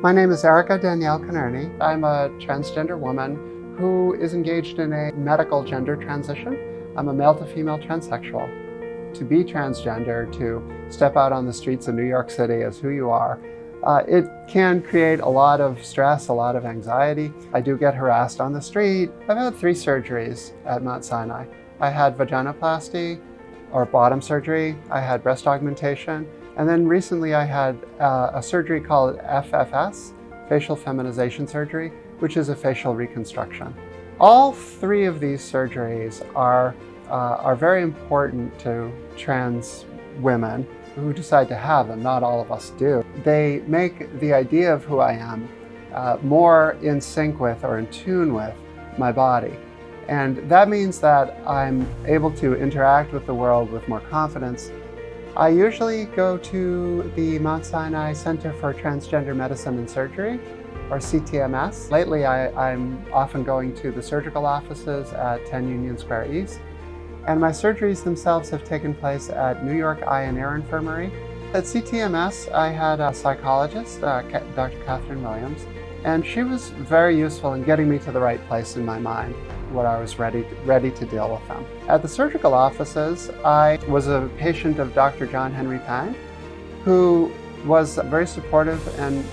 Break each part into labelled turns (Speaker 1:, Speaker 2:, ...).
Speaker 1: My name is Erica Danielle Connerney. I'm a transgender woman who is engaged in a medical gender transition. I'm a male to female transsexual. To be transgender, to step out on the streets of New York City as who you are, it can create a lot of stress, a lot of anxiety. I do get harassed on the street. I've had 3 surgeries at Mount Sinai. I had vaginoplasty or bottom surgery. I had breast augmentation. And then recently I had a surgery called FFS, facial feminization surgery, which is a facial reconstruction. All 3 of these surgeries are very important to trans women who decide to have them. Not all of us do. They make the idea of who I am more in sync with or in tune with my body. And that means that I'm able to interact with the world with more confidence. I usually go to the Mount Sinai Center for Transgender Medicine and Surgery, or CTMS. Lately, I'm often going to the surgical offices at 10 Union Square East. And my surgeries themselves have taken place at New York Eye and Ear Infirmary. At CTMS, I had a psychologist, Dr. Catherine Williams, and she was very useful in getting me to the right place in my mind when I was ready to deal with them. At the surgical offices, I was a patient of Dr. John Henry Pang, who was very supportive and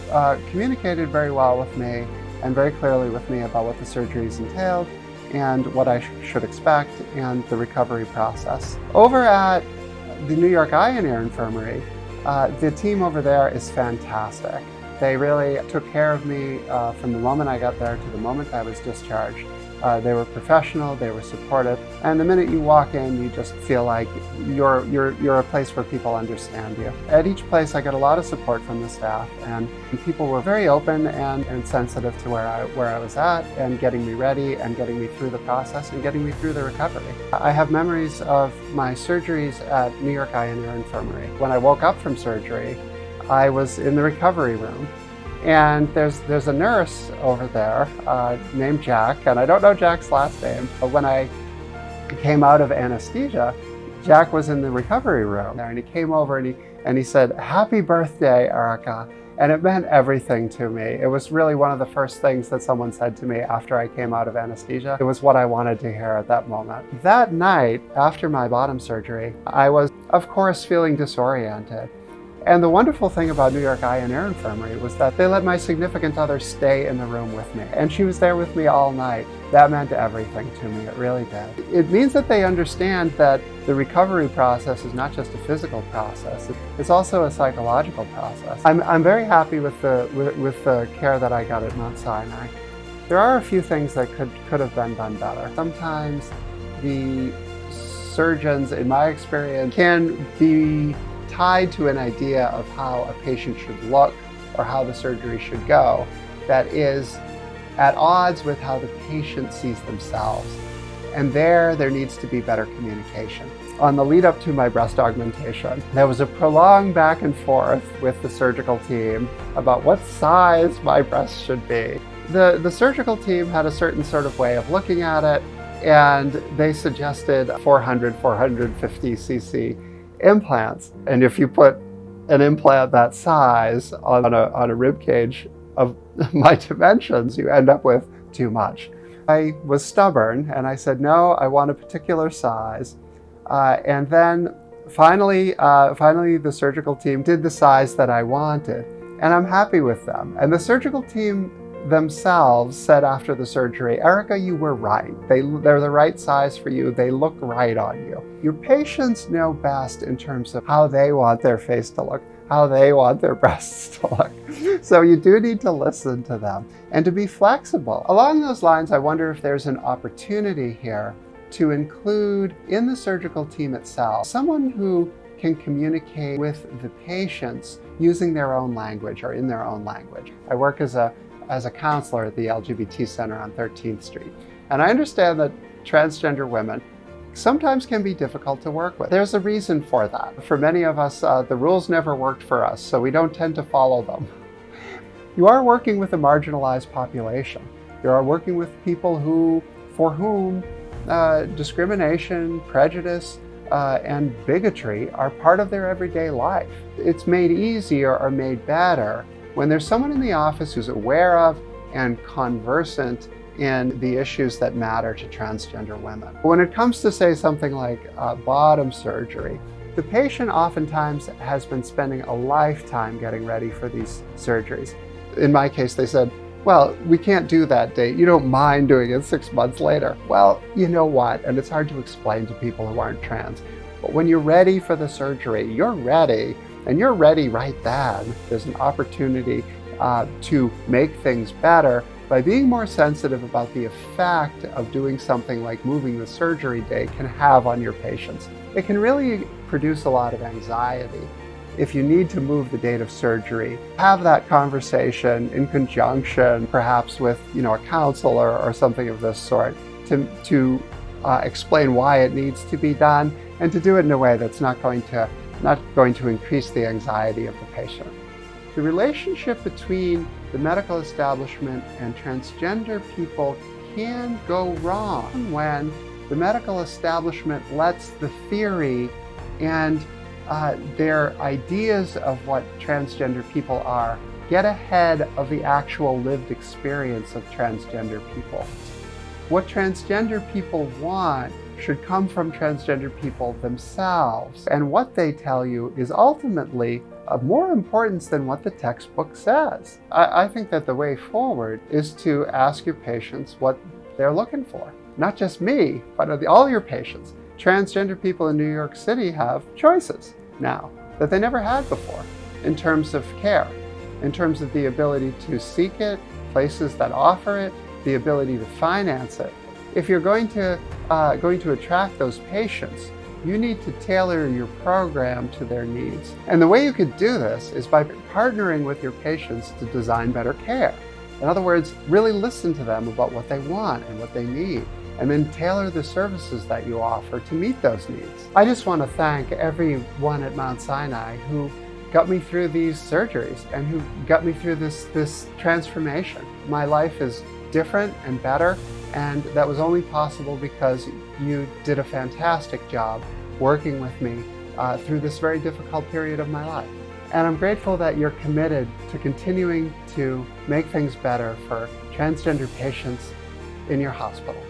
Speaker 1: communicated very well with me and very clearly with me about what the surgeries entailed and what I should expect and the recovery process. Over at the New York Eye and Ear Infirmary, the team over there is fantastic. They really took care of me from the moment I got there to the moment I was discharged. They were professional, they were supportive, and the minute you walk in, you just feel like you're a place where people understand you. At each place, I got a lot of support from the staff, and people were very open and sensitive to where I was at, and getting me ready, and getting me through the process, and getting me through the recovery. I have memories of my surgeries at New York Eye and Ear Infirmary. When I woke up from surgery, I was in the recovery room. And there's a nurse over there named Jack, and I don't know Jack's last name, but when I came out of anesthesia, Jack was in the recovery room there, and he came over and he said, "Happy birthday, Erica." And it meant everything to me. It was really one of the first things that someone said to me after I came out of anesthesia. It was what I wanted to hear at that moment. That night, after my bottom surgery, I was, of course, feeling disoriented. And the wonderful thing about New York Eye and Ear Infirmary was that they let my significant other stay in the room with me. And she was there with me all night. That meant everything to me, it really did. It means that they understand that the recovery process is not just a physical process, it's also a psychological process. I'm very happy with the care that I got at Mount Sinai. There are a few things that could have been done better. Sometimes the surgeons, in my experience, can be tied to an idea of how a patient should look or how the surgery should go that is at odds with how the patient sees themselves. And there needs to be better communication. On the lead up to my breast augmentation, there was a prolonged back and forth with the surgical team about what size my breasts should be. The surgical team had a certain sort of way of looking at it, and they suggested 450 cc implants. And if you put an implant that size on a rib cage of my dimensions, you end up with too much. I was stubborn and I said, no, I want a particular size. And then finally the surgical team did the size that I wanted, and I'm happy with them. And the surgical team themselves said after the surgery, Erica, you were right. They're the right size for you. They look right on you. Your patients know best in terms of how they want their face to look, how they want their breasts to look. So you do need to listen to them and to be flexible. Along those lines, I wonder if there's an opportunity here to include in the surgical team itself someone who can communicate with the patients using their own language or in their own language. I work as a counselor at the LGBT Center on 13th Street. And I understand that transgender women sometimes can be difficult to work with. There's a reason for that. For many of us, the rules never worked for us, so we don't tend to follow them. You are working with a marginalized population. You are working with people for whom discrimination, prejudice, and bigotry are part of their everyday life. It's made easier or made better when there's someone in the office who's aware of and conversant in the issues that matter to transgender women. When it comes to, say, something like bottom surgery, the patient oftentimes has been spending a lifetime getting ready for these surgeries. In my case, they said, well, we can't do that date. You don't mind doing it 6 months later. Well, you know what? And it's hard to explain to people who aren't trans. But when you're ready for the surgery, you're ready, and you're ready right then. There's an opportunity to make things better by being more sensitive about the effect of doing something like moving the surgery date can have on your patients. It can really produce a lot of anxiety. If you need to move the date of surgery, have that conversation in conjunction, perhaps with a counselor or something of this sort, to explain why it needs to be done, and to do it in a way that's not going to increase the anxiety of the patient. The relationship between the medical establishment and transgender people can go wrong when the medical establishment lets the theory and their ideas of what transgender people are get ahead of the actual lived experience of transgender people. What transgender people want should come from transgender people themselves, and what they tell you is ultimately of more importance than what the textbook says. I think that the way forward is to ask your patients what they're looking for. Not just me, but all your patients. Transgender people in New York City have choices now that they never had before in terms of care, in terms of the ability to seek it, places that offer it, the ability to finance it. If you're going to attract those patients, you need to tailor your program to their needs. And the way you could do this is by partnering with your patients to design better care. In other words, really listen to them about what they want and what they need, and then tailor the services that you offer to meet those needs. I just want to thank everyone at Mount Sinai who got me through these surgeries and who got me through this transformation. My life is different and better, and that was only possible because you did a fantastic job working with me through this very difficult period of my life. And I'm grateful that you're committed to continuing to make things better for transgender patients in your hospital.